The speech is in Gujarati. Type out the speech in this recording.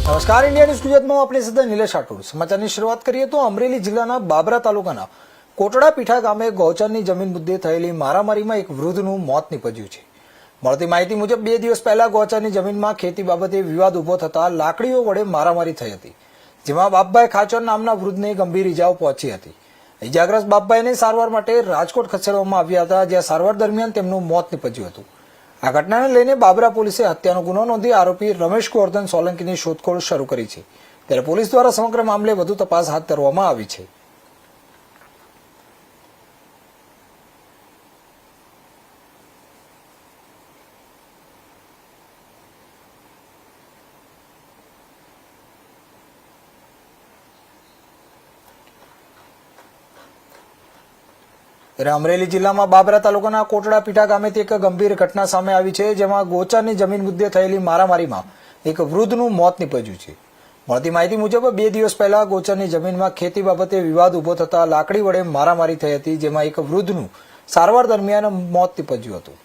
નમસ્કાર, ઇન્ડિયા ન્યૂઝ ગુજરાતમાં આપણી સાથે નિલેશ રાઠોડ। સમાચારની શરૂઆત કરીએ તો અમરેલી જિલ્લાના બાબરા તાલુકાના કોટડા પીઠા ગામે ગૌચરની જમીન મુદ્દે થયેલી મારામારીમાં એક વૃદ્ધનું મોત નીપજ્યું છે। મળતી માહિતી મુજબ 2 દિવસ પહેલા ગૌચરની જમીનમાં ખેતી બાબતે વિવાદ ઉભો થતા લાકડીઓ વડે મારામારી થઈ હતી, જેમાં બાપભાઈ ખાચર નામના વૃદ્ધને ગંભીર ઇજાઓ પહોંચી હતી। ઇજાગ્રસ્ત બાપભાઈને સારવાર માટે રાજકોટ ખસેડવામાં આવ્યા હતા, જ્યાં સારવાર દરમિયાન તેમનું મોત નીપજ્યું હતું। આ ઘટનાને લઈને બાબરા પોલીસે હત્યાનો ગુનો નોંધી આરોપી રમેશ ગોવર્ધન સોલંકીની શોધખોળ શરૂ કરી છે, ત્યારે પોલીસ દ્વારા સમગ્ર મામલે વધુ તપાસ હાથ ધરવામાં આવી છે। અમરેલી જિલ્લામાં બાબરા તાલુકાના કોટડા પીઠા ગામેથી એક ગંભીર ઘટના સામે આવી છે, જેમાં ગૌચરની જમીન મુદ્દે થયેલી મારામારીમાં એક વૃદ્ધનું મોત નીપજ્યું છે। મળતી માહિતી મુજબ 2 દિવસ પહેલા ગૌચરની જમીનમાં ખેતી બાબતે વિવાદ ઉભો થતા લાકડી વડે મારામારી થઈ હતી, જેમાં એક વૃદ્ધનું સારવાર દરમિયાન મોત નીપજ્યું હતું।